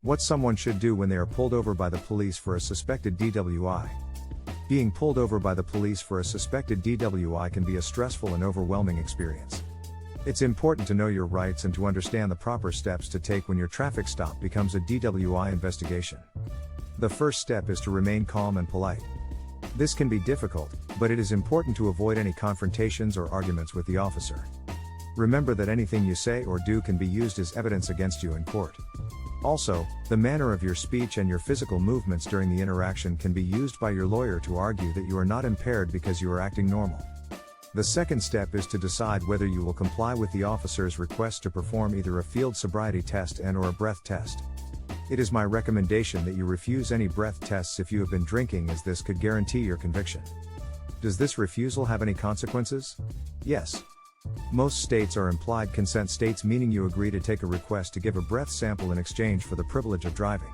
What someone should do when they are pulled over by the police for a suspected DWI. Being pulled over by the police for a suspected DWI can be a stressful and overwhelming experience. It's important to know your rights and to understand the proper steps to take when your traffic stop becomes a DWI investigation. The first step is to remain calm and polite. This can be difficult, but it is important to avoid any confrontations or arguments with the officer. Remember that anything you say or do can be used as evidence against you in court. Also, the manner of your speech and your physical movements during the interaction can be used by your lawyer to argue that you are not impaired because you are acting normal. The second step is to decide whether you will comply with the officer's request to perform either a field sobriety test and/or a breath test. It is my recommendation that you refuse any breath tests if you have been drinking, as this could guarantee your conviction. Does this refusal have any consequences? Yes. Most states are implied consent states, meaning you agree to take a request to give a breath sample in exchange for the privilege of driving.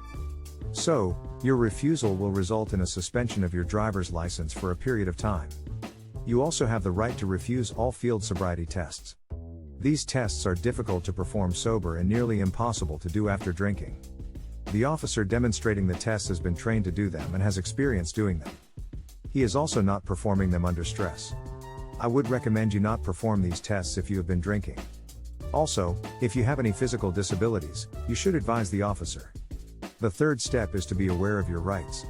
So, your refusal will result in a suspension of your driver's license for a period of time. You also have the right to refuse all field sobriety tests. These tests are difficult to perform sober and nearly impossible to do after drinking. The officer demonstrating the tests has been trained to do them and has experience doing them. He is also not performing them under stress. I would recommend you not perform these tests if you have been drinking. Also, if you have any physical disabilities, you should advise the officer. The third step is to be aware of your rights.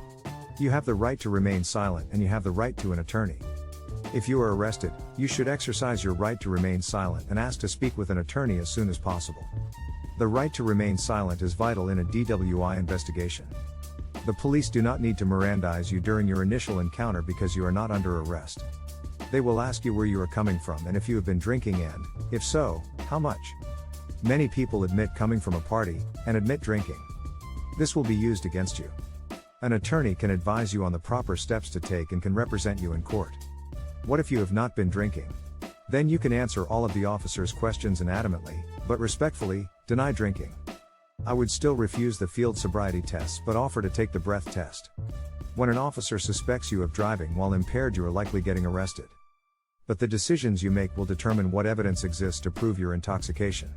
You have the right to remain silent and you have the right to an attorney. If you are arrested, you should exercise your right to remain silent and ask to speak with an attorney as soon as possible. The right to remain silent is vital in a DWI investigation. The police do not need to Mirandize you during your initial encounter because you are not under arrest. They will ask you where you are coming from and if you have been drinking and, if so, how much. Many people admit coming from a party, and admit drinking. This will be used against you. An attorney can advise you on the proper steps to take and can represent you in court. What if you have not been drinking? Then you can answer all of the officer's questions and adamantly, but respectfully, deny drinking. I would still refuse the field sobriety tests but offer to take the breath test. When an officer suspects you of driving while impaired, you are likely getting arrested. But the decisions you make will determine what evidence exists to prove your intoxication.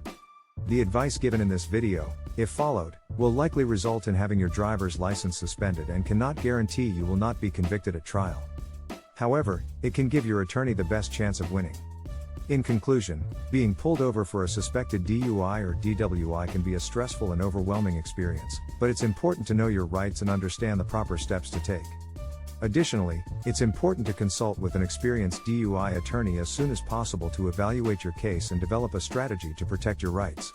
The advice given in this video, if followed, will likely result in having your driver's license suspended and cannot guarantee you will not be convicted at trial. However, it can give your attorney the best chance of winning. In conclusion, being pulled over for a suspected DUI or DWI can be a stressful and overwhelming experience, but it's important to know your rights and understand the proper steps to take. Additionally, it's important to consult with an experienced DUI attorney as soon as possible to evaluate your case and develop a strategy to protect your rights.